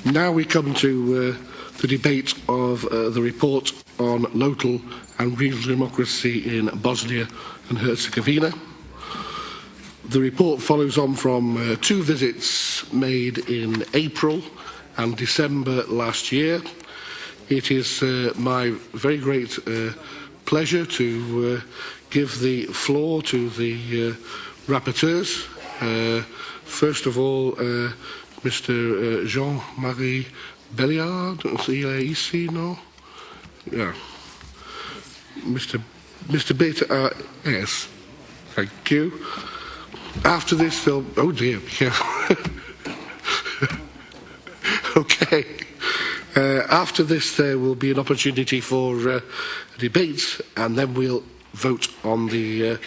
Now we come to the debate of the report on local and regional democracy in Bosnia and Herzegovina. The report follows on from two visits made in April and December last year. It is my very great pleasure to give the floor to the rapporteurs. First of all, Mr. Jean-Marie BELLIARD, ici, no? Yeah. Mr. Beta, yes. Thank you. After this, they'll... Oh dear, yeah. Okay. After this, there will be an opportunity for a debate, and then we'll vote on the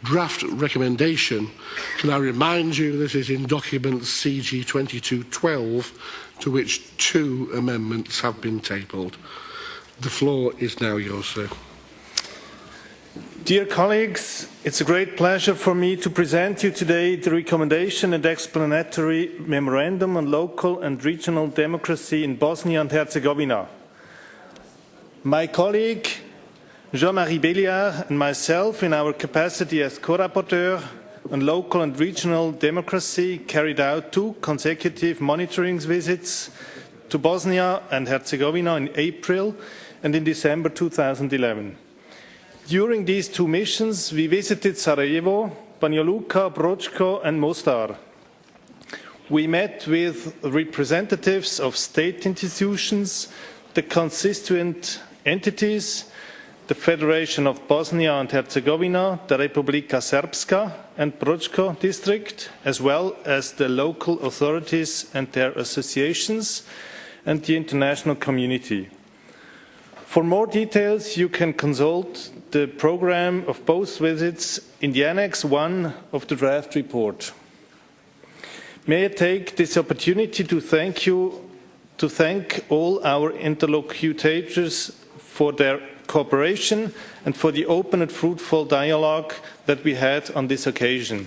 draft recommendation. Can I remind you this is in document CG 2212, to which 2 amendments have been tabled. The floor is now yours, sir. Dear colleagues, it's a great pleasure for me to present you today the recommendation and explanatory memorandum on local and regional democracy in Bosnia and Herzegovina. My colleague Jean-Marie BELLIARD and myself, in our capacity as co-rapporteur on local and regional democracy, carried out 2 consecutive monitoring visits to Bosnia and Herzegovina in April and in December 2011. During these 2 missions, we visited Sarajevo, Banja Luka, Brčko and Mostar. We met with representatives of state institutions, the constituent entities, the Federation of Bosnia and Herzegovina, the Republika Srpska and Brčko district, as well as the local authorities and their associations and the international community. For more details, you can consult the program of both visits in the Annex 1 of the draft report. May I take this opportunity to thank all our interlocutors for their cooperation and for the open and fruitful dialogue that we had on this occasion.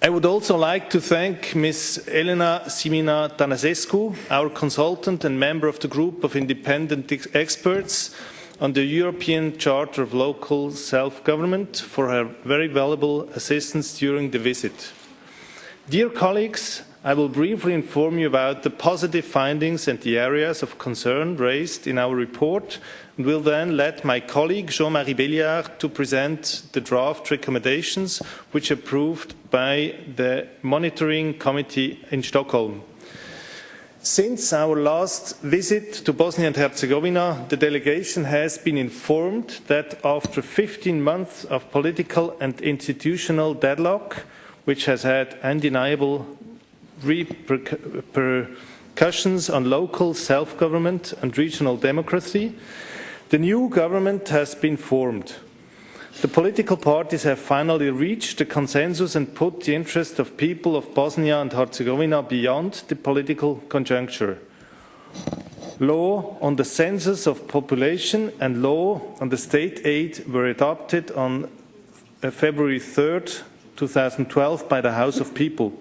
I would also like to thank Ms. Elena Simina Tănăsescu, our consultant and member of the group of independent experts on the European Charter of Local Self-Government, for her very valuable assistance during the visit. Dear colleagues, I will briefly inform you about the positive findings and the areas of concern raised in our report, and will then let my colleague Jean-Marie BELLIARD to present the draft recommendations which approved by the monitoring committee in Stockholm. Since our last visit to Bosnia and Herzegovina, the delegation has been informed that after 15 months of political and institutional deadlock, which has had undeniable repercussions on local self-government and regional democracy, the new government has been formed. The political parties have finally reached a consensus and put the interest of people of Bosnia and Herzegovina beyond the political conjuncture. Law on the census of population and law on the state aid were adopted on February 3rd, 2012 by the House of People.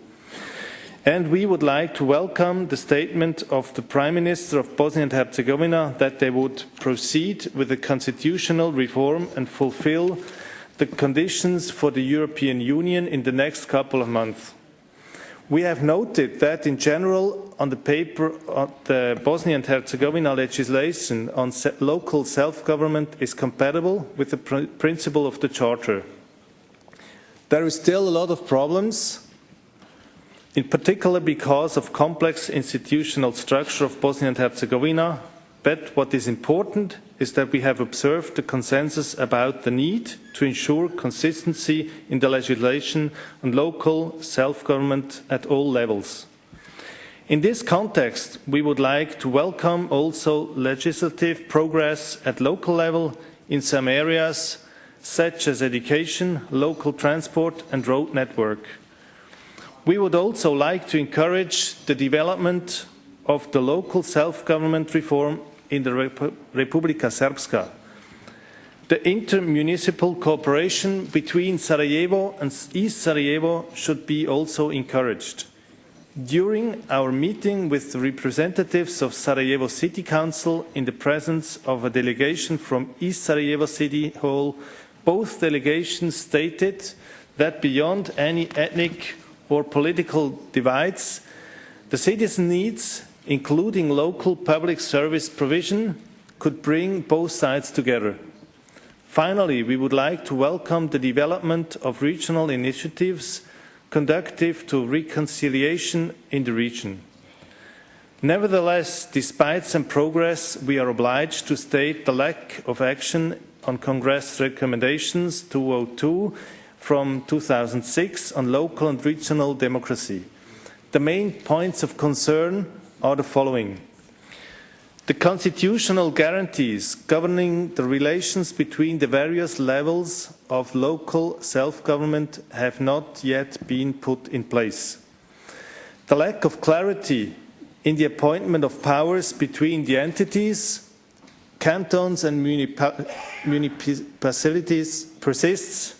And we would like to welcome the statement of the Prime Minister of Bosnia and Herzegovina that they would proceed with the constitutional reform and fulfill the conditions for the European Union in the next couple of months. We have noted that in general on the paper the Bosnia and Herzegovina legislation on local self-government is compatible with the principle of the Charter. There is still a lot of problems, in particular because of complex institutional structure of Bosnia and Herzegovina, but what is important is that we have observed the consensus about the need to ensure consistency in the legislation on local self-government at all levels. In this context, we would like to welcome also legislative progress at local level in some areas such as education, local transport and road network. We would also like to encourage the development of the local self-government reform in the Republika Srpska. The inter-municipal cooperation between Sarajevo and East Sarajevo should be also encouraged. During our meeting with the representatives of Sarajevo City Council in the presence of a delegation from East Sarajevo City Hall, both delegations stated that beyond any ethnic or political divides, the city's needs, including local public service provision, could bring both sides together. Finally, we would like to welcome the development of regional initiatives conducive to reconciliation in the region. Nevertheless, despite some progress, we are obliged to state the lack of action on Congress recommendations 202 from 2006 on local and regional democracy. The main points of concern are the following. The constitutional guarantees governing the relations between the various levels of local self-government have not yet been put in place. The lack of clarity in the appointment of powers between the entities, cantons and municipalities persists.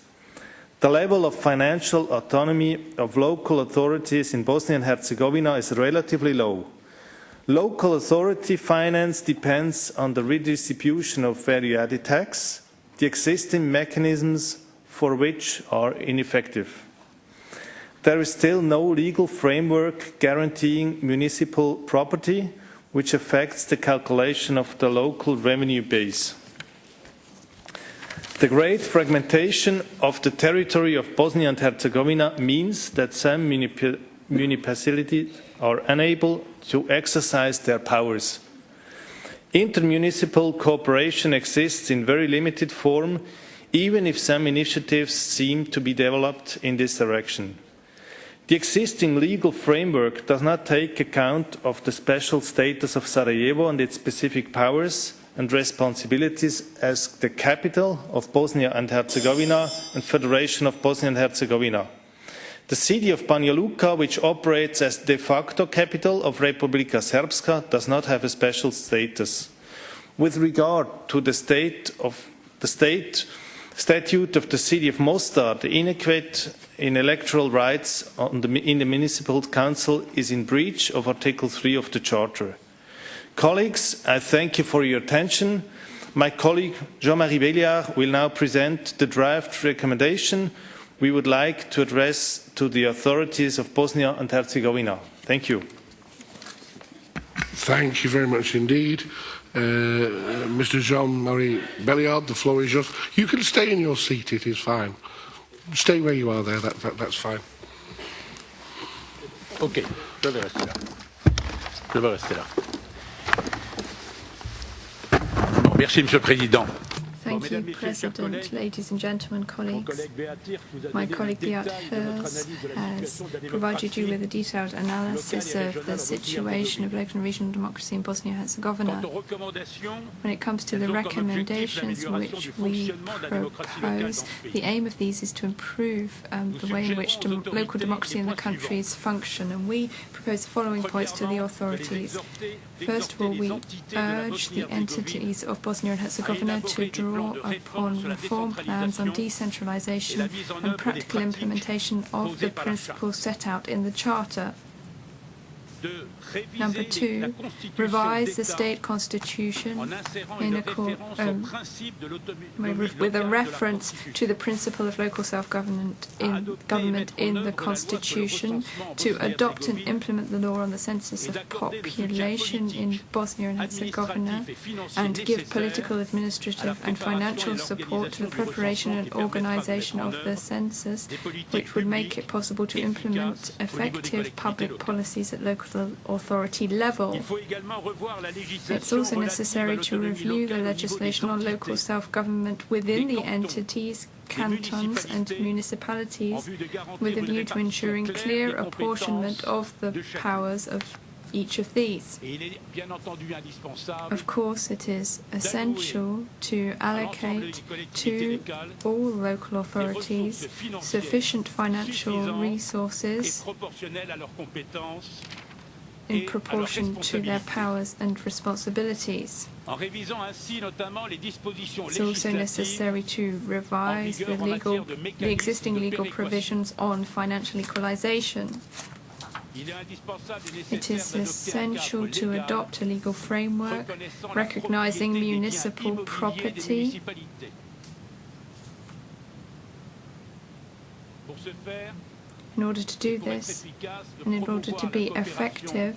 The level of financial autonomy of local authorities in Bosnia and Herzegovina is relatively low. Local authority finance depends on the redistribution of value-added tax, the existing mechanisms for which are ineffective. There is still no legal framework guaranteeing municipal property, which affects the calculation of the local revenue base. The great fragmentation of the territory of Bosnia and Herzegovina means that some municipalities are unable to exercise their powers. Intermunicipal cooperation exists in very limited form, even if some initiatives seem to be developed in this direction. The existing legal framework does not take account of the special status of Sarajevo and its specific powers and responsibilities as the capital of Bosnia and Herzegovina and Federation of Bosnia and Herzegovina. The city of Banja Luka, which operates as de facto capital of Republika Srpska, does not have a special status. With regard to the statute of the city of Mostar, the inequity in electoral rights in the municipal council is in breach of Article 3 of the Charter. Colleagues, I thank you for your attention. My colleague Jean-Marie BELLIARD will now present the draft recommendation we would like to address to the authorities of Bosnia and Herzegovina. Thank you. Thank you very much indeed. Mr. Jean-Marie BELLIARD, the floor is yours. You can stay in your seat, it is fine. Stay where you are there, that's fine. Ok, je vais rester là. Je vais rester là. Bon, merci, Monsieur le Président. Thank you, President, ladies and gentlemen, colleagues. My colleague Beat HIRS has provided you with a detailed analysis of the situation of local and regional democracy in Bosnia and Herzegovina. When it comes to the recommendations which we propose, the aim of these is to improve the way in which local democracy in the countries function, and we propose the following points to the authorities. First of all, we urge the entities of Bosnia and Herzegovina to draw upon reform plans on decentralization and practical implementation of the principles set out in the Charter. Number two, revise the state constitution with a reference to the principle of local self-government in the constitution, to adopt and implement the law on the census of population in Bosnia and Herzegovina, and give political, administrative and financial support to the preparation and organization of the census, which would make it possible to implement effective public policies at local authority level. It's also necessary to review the legislation on local self-government within the entities, cantons and municipalities with a view to ensuring clear apportionment of the powers of each of these. Of course, it is essential to allocate to all local authorities sufficient financial resources in proportion to their powers and responsibilities. It's also necessary to revise the existing legal provisions on financial equalization. It is essential to adopt a legal framework recognizing municipal property. In order to do this, and in order to be effective,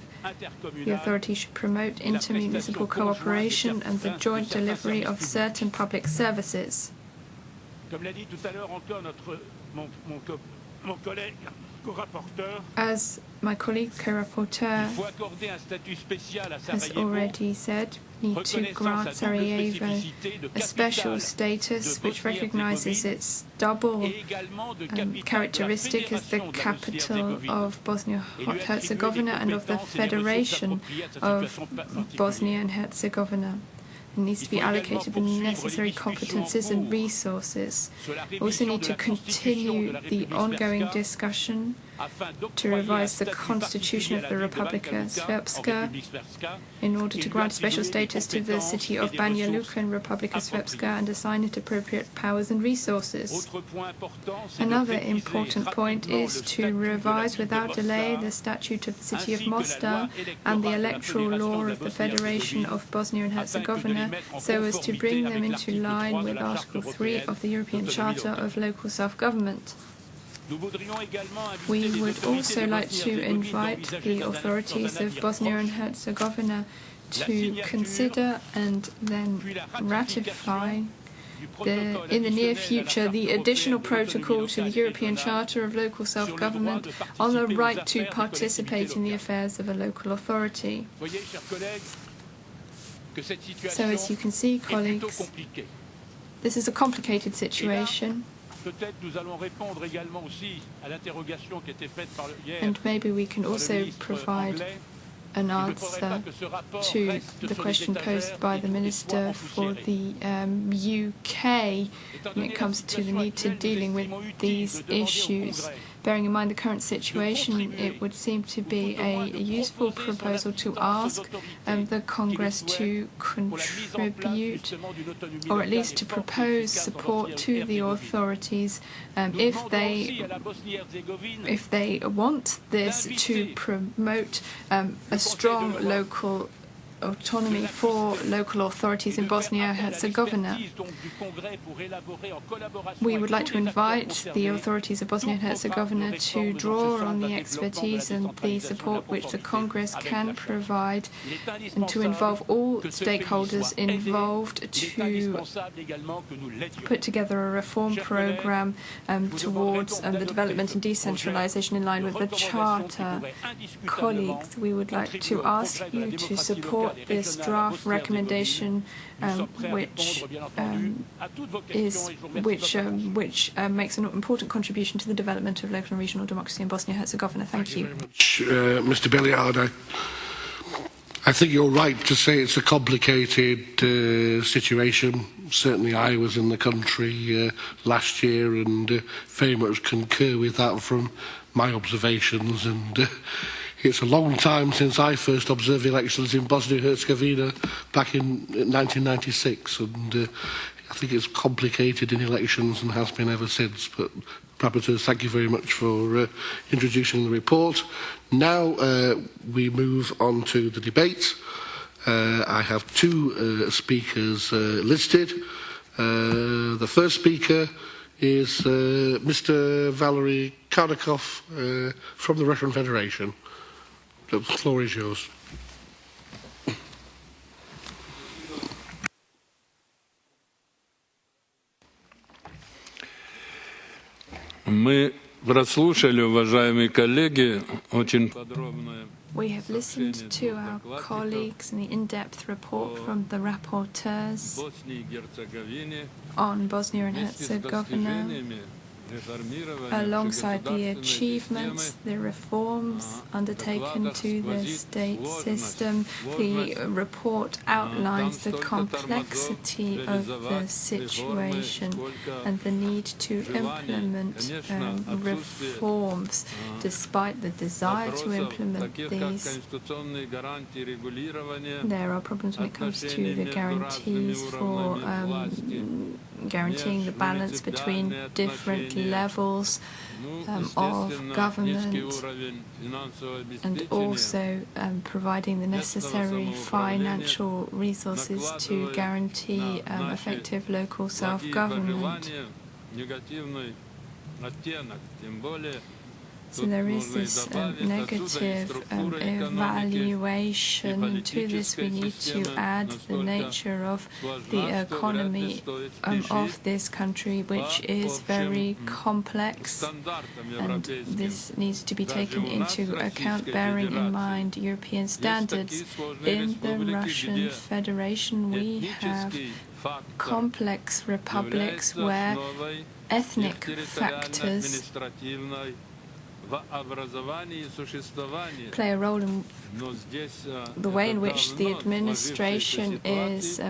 the authority should promote intermunicipal cooperation and the joint delivery of certain public services. As my colleague, co-rapporteur, has already said, we need to grant Sarajevo a special status which recognizes its double characteristic as the capital of Bosnia and Herzegovina and of the Federation of Bosnia and Herzegovina. It needs to be allocated the necessary competences and resources. We also need to continue the ongoing discussion to revise the constitution of the Republika Srpska in order to grant special status to the city of Banja Luka in Republika Srpska and assign it appropriate powers and resources. Another important point is to revise without delay the statute of the city of Mostar and the electoral law of the Federation of Bosnia and Herzegovina so as to bring them into line with Article 3 of the European Charter of Local Self-Government. We would also like to invite the authorities of Bosnia and Herzegovina to consider and then ratify in the near future the additional protocol to the European Charter of Local Self-Government on the right to participate in the affairs of a local authority. So as you can see, colleagues, this is a complicated situation. And maybe we can also provide an answer to the question posed by the Minister for the UK when it comes to the need to dealing with these issues. Bearing in mind the current situation, it would seem to be a useful proposal to ask the Congress to contribute, or at least to propose support to the authorities if they want this to promote a strong local autonomy for local authorities in Bosnia and Herzegovina. We would like to invite the authorities of Bosnia and Herzegovina to draw on the expertise and the support which the Congress can provide and to involve all stakeholders involved to put together a reform program towards the development and decentralization in line with the Charter. Colleagues, we would like to ask you to support this draft recommendation, which makes an important contribution to the development of local and regional democracy in Bosnia and Herzegovina. Thank you. Thank you very much, Mr. Beelyaard. I think you're right to say it's a complicated situation. Certainly I was in the country last year and very much concur with that from my observations, and it's a long time since I first observed elections in Bosnia and Herzegovina back in 1996, and I think it's complicated in elections and has been ever since. But Rapporteurs, thank you very much for introducing the report. Now we move on to the debate. I have two speakers listed. The first speaker is Mr. Valery Kardakov from the Russian Federation. The floor is yours. Мы прослушали, уважаемые коллеги, очень подробное. We have listened to our colleagues in the in-depth report from the rapporteurs on Bosnia and Herzegovina, alongside the achievements, the reforms undertaken to the state system. The report outlines the complexity of the situation and the need to implement reforms. Despite the desire to implement these, there are problems when it comes to the guarantees for guaranteeing the balance between different levels of government, and also providing the necessary financial resources to guarantee effective local self-government. So there is this negative evaluation. To this we need to add the nature of the economy of this country, which is very complex, and this needs to be taken into account, bearing in mind European standards. In the Russian Federation we have complex republics where ethnic factors play a role in the way in which the administration is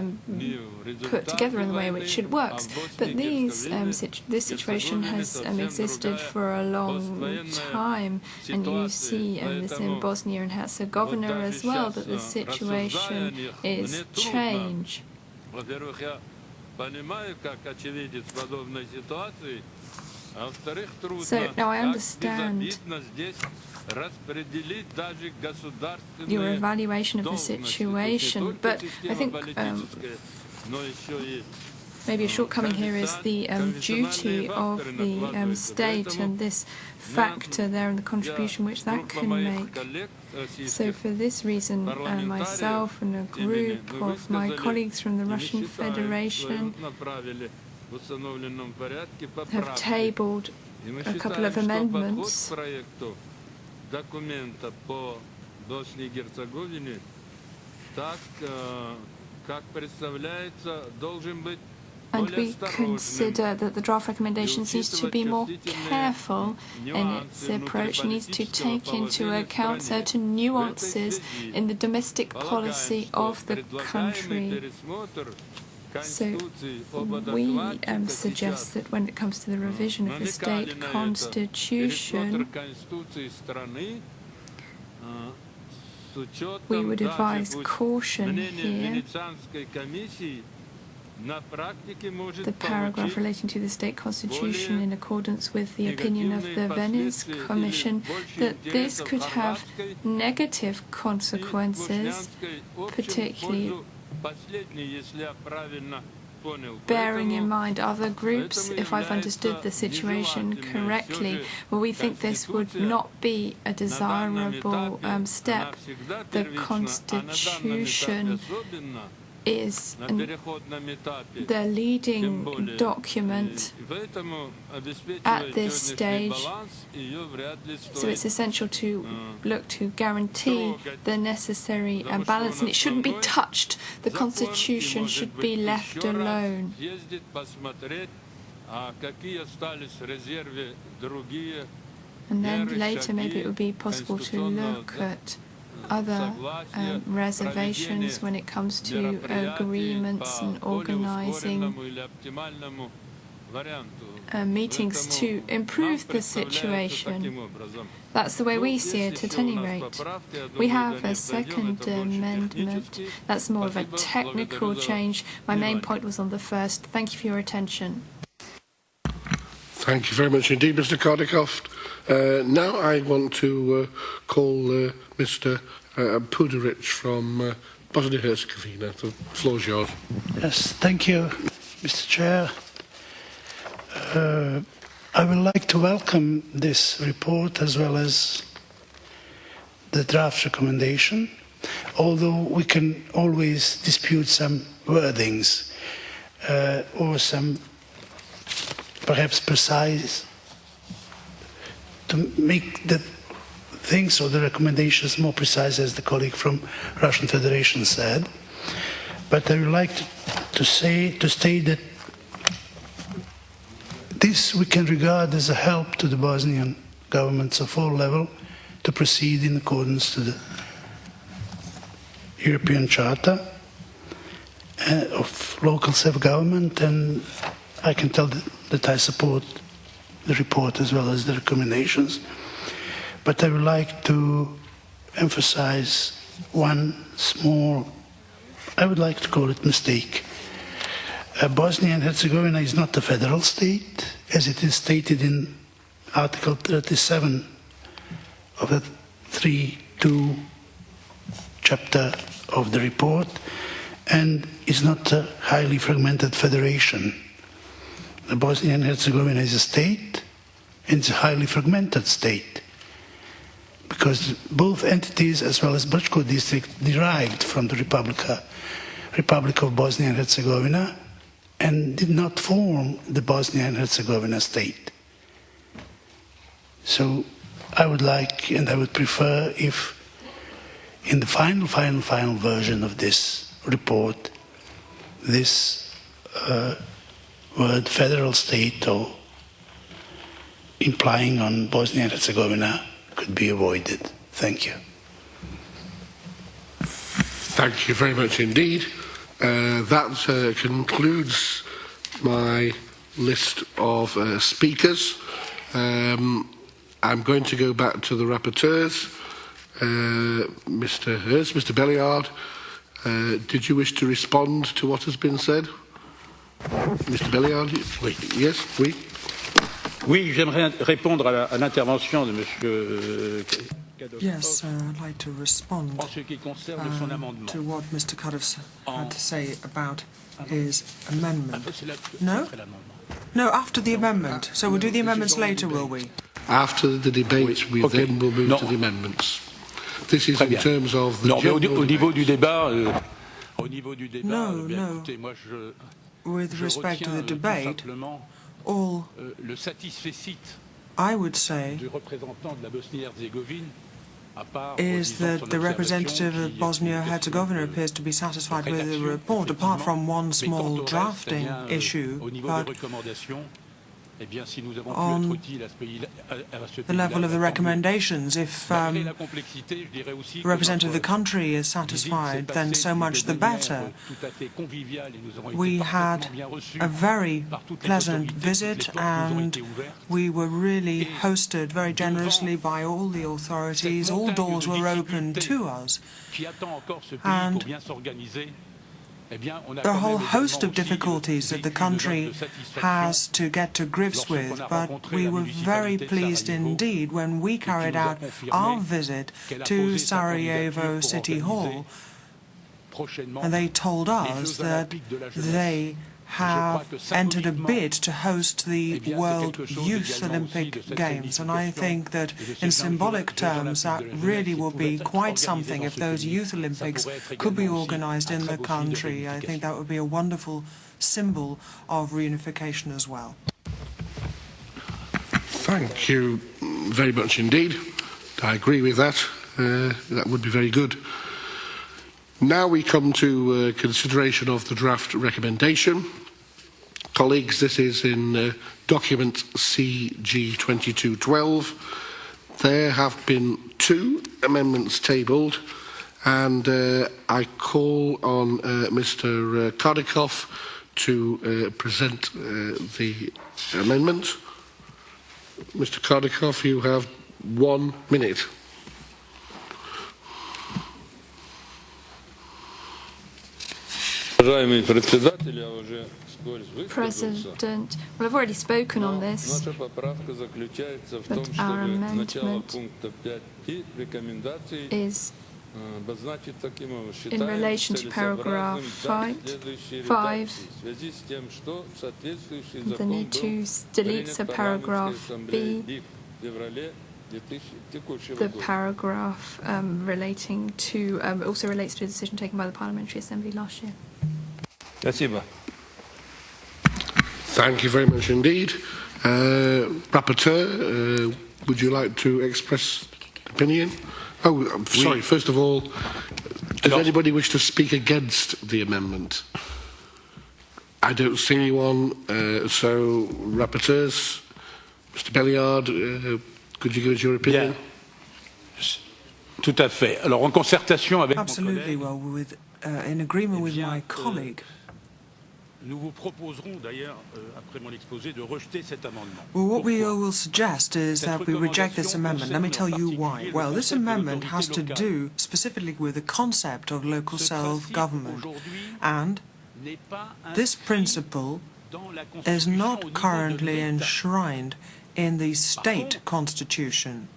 put together and the way in which it works. But this situation has existed for a long time, and you see this in Bosnia and Herzegovina as well, that the situation is changed. So now I understand your evaluation of the situation, but I think maybe a shortcoming here is the duty of the state and this factor there and the contribution which that can make. So for this reason, myself and a group of my colleagues from the Russian Federation have tabled a couple of amendments. And we consider that the draft recommendations needs to be more careful in its approach. It needs to take into account certain nuances in the domestic policy of the country. So we suggest that when it comes to the revision of the state constitution, we would advise caution here. The paragraph relating to the state constitution, in accordance with the opinion of the Venice Commission, that this could have negative consequences, particularly bearing in mind other groups. If I've understood the situation correctly, well, we think this would not be a desirable step. The Constitution is the leading document at this stage, so it's essential to look to guarantee the necessary balance, and it shouldn't be touched. The Constitution should be left alone. And then later maybe it would be possible to look at other reservations when it comes to agreements and organising meetings to improve the situation. That's the way we see it, at any rate. We have a second amendment. That's more of a technical change. My main point was on the first. Thank you for your attention. Thank you very much indeed, Mr. Kardikoff. Now I want to call Mr. Puderic from Bosnia and Herzegovina. The floor is yours. Yes, thank you, Mr. Chair. I would like to welcome this report as well as the draft recommendation, although we can always dispute some wordings or some perhaps precise to make the things or the recommendations more precise, as the colleague from Russian Federation said. But I would like to state that this we can regard as a help to the Bosnian governments of all levels to proceed in accordance to the European Charter of local self-government, and I can tell that I support the report as well as the recommendations. But I would like to emphasize one small, I would like to call it mistake. Bosnia and Herzegovina is not a federal state, as it is stated in Article 37 of the 3.2 chapter of the report, and is not a highly fragmented federation. Bosnia and Herzegovina is a state, and it's a highly fragmented state, because both entities, as well as Brčko district, derived from the Republic of Bosnia and Herzegovina, and did not form the Bosnia and Herzegovina state. So I would like, and I would prefer, if in the final version of this report, this word federal state, or implying on Bosnia and Herzegovina, could be avoided. Thank you. Thank you very much indeed. That concludes my list of speakers. I'm going to go back to the rapporteurs. Mr. Hirsch, Mr. Belliard, did you wish to respond to what has been said? Mr. Belliard? Oui. Yes, oui. Oui, j'aimerais répondre à l'intervention de M. Yes, I'd like to respond en ce qui concerne son amendement. to what Mr. Kadov had to say about his amendment. No? No, after the amendment. So we'll do the amendments later, will we? After the debate, we Okay. then will move to the amendments. This is in terms of the Non, mais general au niveau du débat, No, bien, no. écoutez, moi With respect to the debate, all le satisfecit I would say du représentant de la Bosnie-Herzégovine is that the representative of Bosnia-Herzegovina appears to be satisfied with the report, apart from one small drafting issue, but on the level of the recommendations, if the representative of the country is satisfied, then so much the better. We had a very pleasant visit, and we were really hosted very generously by all the authorities. All doors were open to us, and there are a whole host of difficulties that the country has to get to grips with, but we were very pleased indeed when we carried out our visit to Sarajevo City Hall, and they told us that they have entered a bid to host the World Youth Olympic Games, and I think that in symbolic terms that really will be quite something if those Youth Olympics could be organized in the country. I think that would be a wonderful symbol of reunification as well. Thank you very much indeed. I agree with that. That would be very good. Now we come to consideration of the draft recommendation. Colleagues, this is in document CG 2212. There have been 2 amendments tabled, and I call on Mr. Kardikov to present the amendment. Mr. Kardikov, you have 1 minute. President, well, I've already spoken on this, but our amendment is in relation to paragraph 5, the need to delete subparagraph B, the paragraph relating to, also relates to a decision taken by the Parliamentary Assembly last year. Thank you very much indeed. Rapporteur, would you like to express opinion? Oh, I'm sorry. First of all, does anybody wish to speak against the amendment? I don't see anyone. So, rapporteurs, Mr. Belliard, could you give us your opinion? Bien. Tout à fait. Alors, en concertation avec Absolutely. Well, in agreement with my colleague, nous vous proposerons d'ailleurs, après mon exposé, de rejeter cet amendement. well, what we will suggest is that we reject this amendment. Let me tell you why. Well, this amendment has to do specifically with the concept of local self-government, and This principle is not currently enshrined in the state constitution,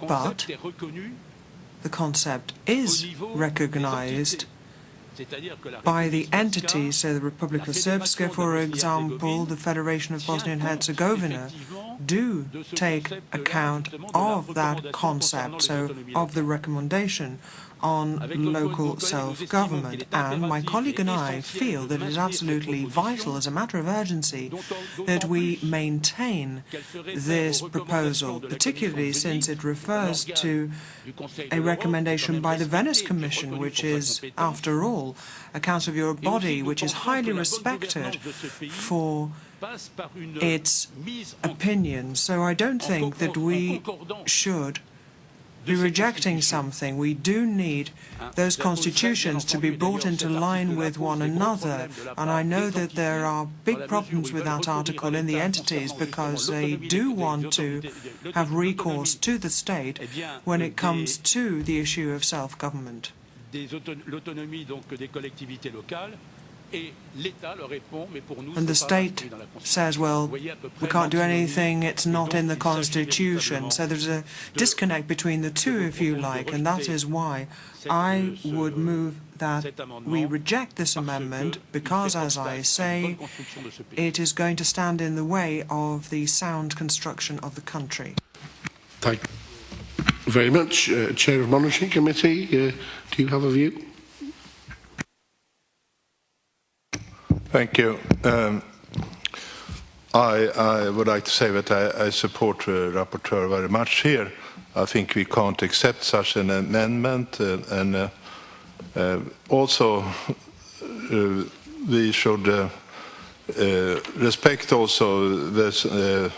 but the concept is recognized by the entities, so the Republic of Srpska, for example, the Federation of Bosnia and Herzegovina, do take account of that concept, so of the recommendation on local self-government. And my colleague and I feel that it is absolutely vital, as a matter of urgency, that we maintain this proposal, particularly since it refers to a recommendation by the Venice Commission, which is, after all, a Council of Europe body which is highly respected for its opinion. So I don't think that we should be rejecting something. We do need those constitutions to be brought into line with one another. And I know that there are big problems with that article in the entities because they do want to have recourse to the state when it comes to the issue of self-government. And the state says, well, we can't do anything, it's not in the Constitution. So there's a disconnect between the two, if you like, and that is why I would move that we reject this amendment, because, as I say, it is going to stand in the way of the sound construction of the country. Thank you very much. Chair of Monitoring Committee, do you have a view? Thank you. I would like to say that I support the rapporteur very much here. I think we can't accept such an amendment, and also we should respect also this, the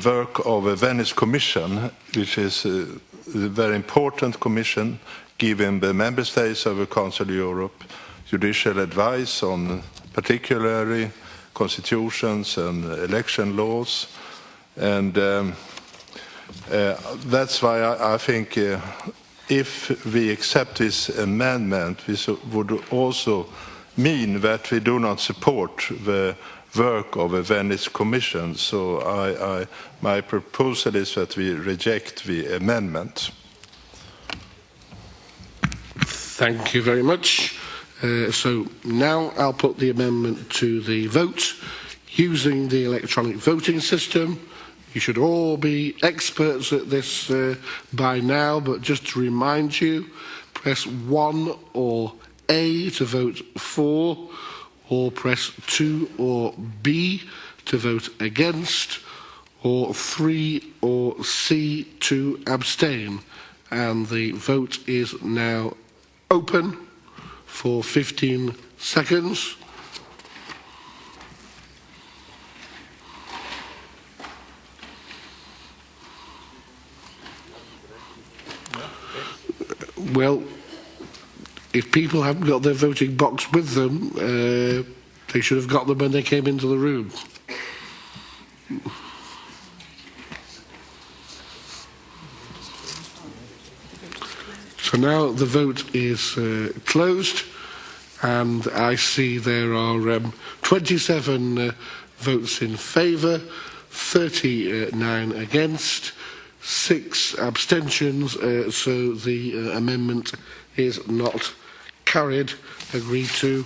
work of the Venice Commission, which is a very important commission, giving the member states of the Council of Europe judicial advice on particularly constitutions and election laws. And that's why I think if we accept this amendment, this would also mean that we do not support the work of the Venice Commission. So my proposal is that we reject the amendment. Thank you very much. So now I'll put the amendment to the vote using the electronic voting system. You should all be experts at this by now, but just to remind you, press 1 or A to vote for, or press 2 or B to vote against, or 3 or C to abstain. And the vote is now open for 15 seconds. Well, if people haven't got their voting box with them, they should have got them when they came into the room. So now the vote is closed, and I see there are 27 votes in favour, 39 against, 6 abstentions, so the amendment is not carried, agreed to.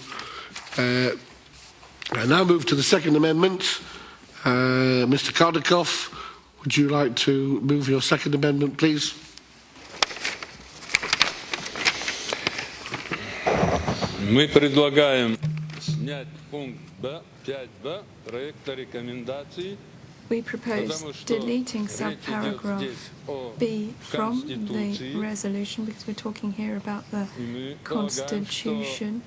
I now move to the second amendment. Mr. Kardikov, would you like to move your second amendment, please? Мы предлагаем снять пункт 5б проекта рекомендаций. We propose deleting subparagraph B from the resolution because we're talking here about the Constitution.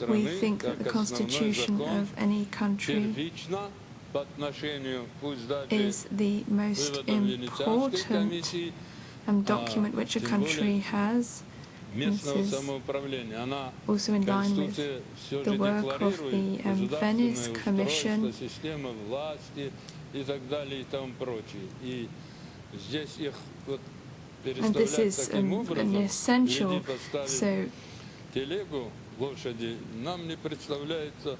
We think that the Constitution of any country is the most important document which a country has. This is also in line with the work of the Venice Commission. And this is an essential, so телегу лошади нам не представляется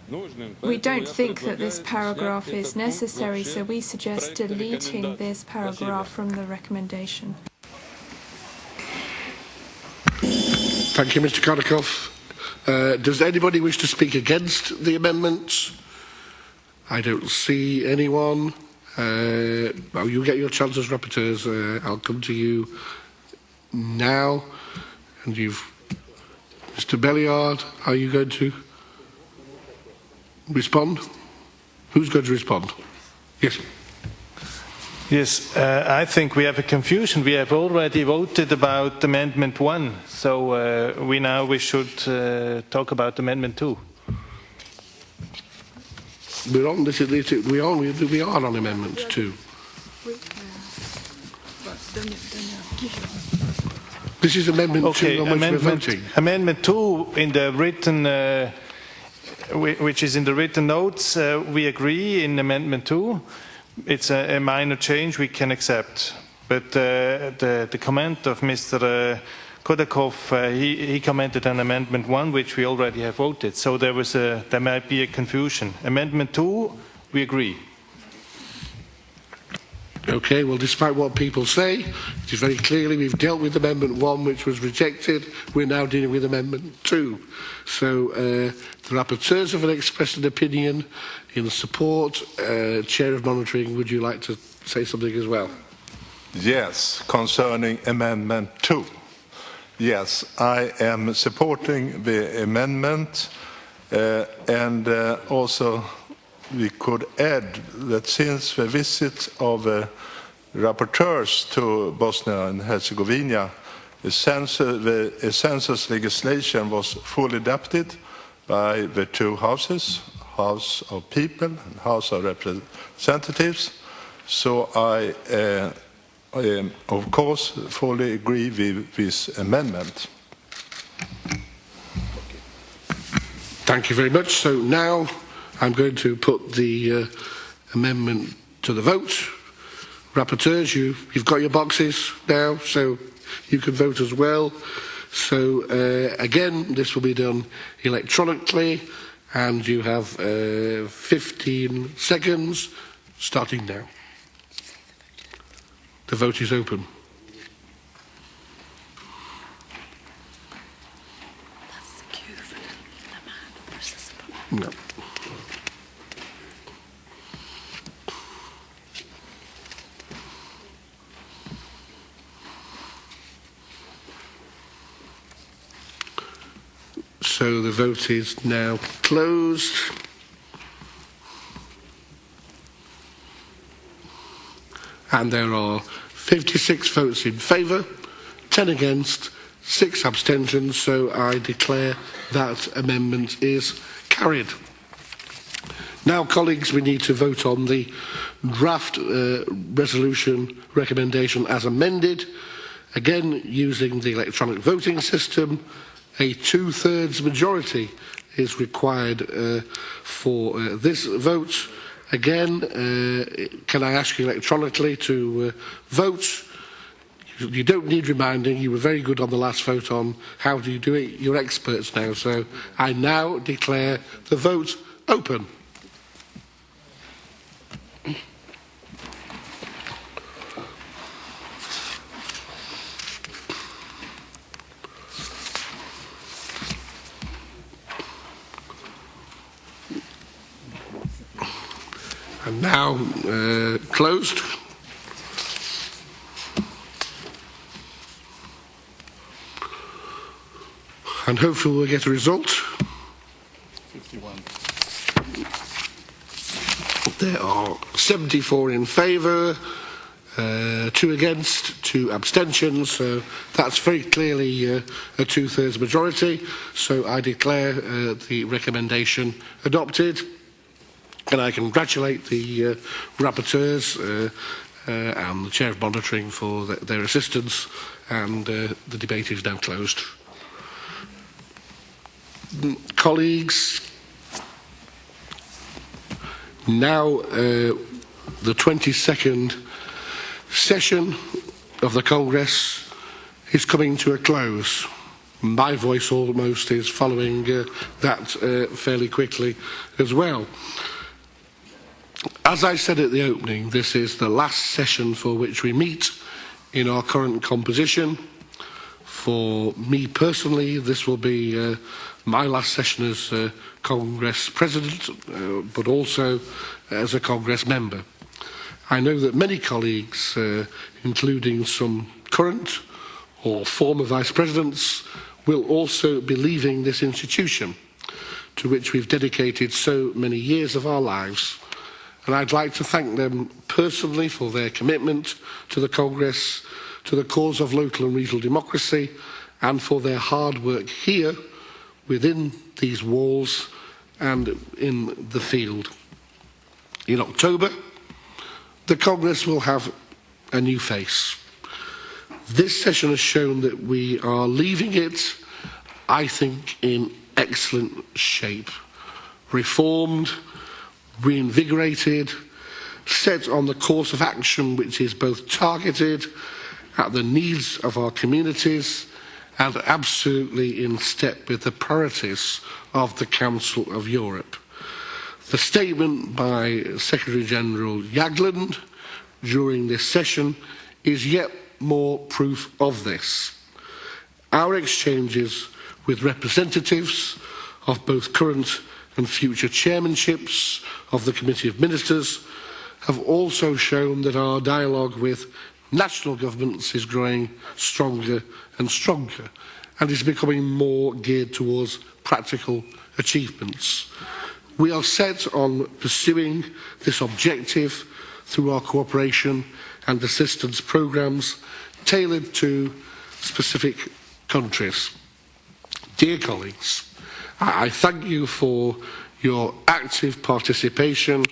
нужным. We don't think that this paragraph is necessary, so we suggest deleting this paragraph from the recommendation. Thank you, Mr. Kodakov. Does anybody wish to speak against the amendments? I don't see anyone. Well, you get your chance as rapporteurs. I'll come to you now. And Mr. Belliard, are you going to respond? Who's going to respond? Yes. Yes, I think we have a confusion. We have already voted about Amendment 1, so we should talk about Amendment 2. We are on Amendment 2. This is Amendment 2 on which we're voting. Amendment 2 in the written, which is in the written notes, we agree in Amendment 2. It's a minor change we can accept, but the comment of Mr. Kodakov, he commented on Amendment 1, which we already have voted. So there might be a confusion. Amendment 2, we agree. Okay, well, despite what people say, it is very clearly we've dealt with Amendment 1, which was rejected. We're now dealing with Amendment 2. So the rapporteurs have expressed an opinion in support. Chair of Monitoring, would you like to say something as well? Yes, concerning Amendment 2. Yes, I am supporting the amendment, and also we could add that since the visit of rapporteurs to Bosnia and Herzegovina, the census legislation was fully adopted by the two houses, House of People and House of Representatives. So I, of course, fully agree with this amendment. Thank you very much. So now I'm going to put the amendment to the vote. Rapporteurs, you've got your boxes now, so you can vote as well. So again, this will be done electronically, and you have 15 seconds starting now. The vote is open. That's the cue for the man. No. So the vote is now closed. And there are 56 votes in favour, 10 against, 6 abstentions, so I declare that amendment is carried. Now, colleagues, we need to vote on the draft resolution recommendation as amended. Again, using the electronic voting system, a 2/3 majority is required for this vote. Again, can I ask you electronically to vote? You don't need reminding. You were very good on the last vote on how do you do it. You're experts now. So I now declare the vote open. And now closed. And hopefully we'll get a result. 51. There are 74 in favour, 2 against, 2 abstentions. So that's very clearly a 2/3 majority. So I declare the recommendation adopted. And I congratulate the rapporteurs and the Chair of Monitoring for their assistance, and the debate is now closed. Colleagues, now the 22nd session of the Congress is coming to a close. my voice almost is following that fairly quickly as well. As I said at the opening, this is the last session for which we meet in our current composition. For me personally, this will be my last session as Congress President, but also as a Congress member. I know that many colleagues, including some current or former Vice Presidents, will also be leaving this institution, to which we've dedicated so many years of our lives. And I'd like to thank them personally for their commitment to the Congress, to the cause of local and regional democracy, and for their hard work here, within these walls, and in the field. In October, the Congress will have a new face. This session has shown that we are leaving it, I think, in excellent shape. Reformed, reinvigorated, set on the course of action which is both targeted at the needs of our communities and absolutely in step with the priorities of the Council of Europe. The statement by Secretary-General Jagland during this session is yet more proof of this. Our exchanges with representatives of both current and future chairmanships of the Committee of Ministers have also shown that our dialogue with national governments is growing stronger and stronger and is becoming more geared towards practical achievements. We are set on pursuing this objective through our cooperation and assistance programmes tailored to specific countries. Dear colleagues, I thank you for your active participation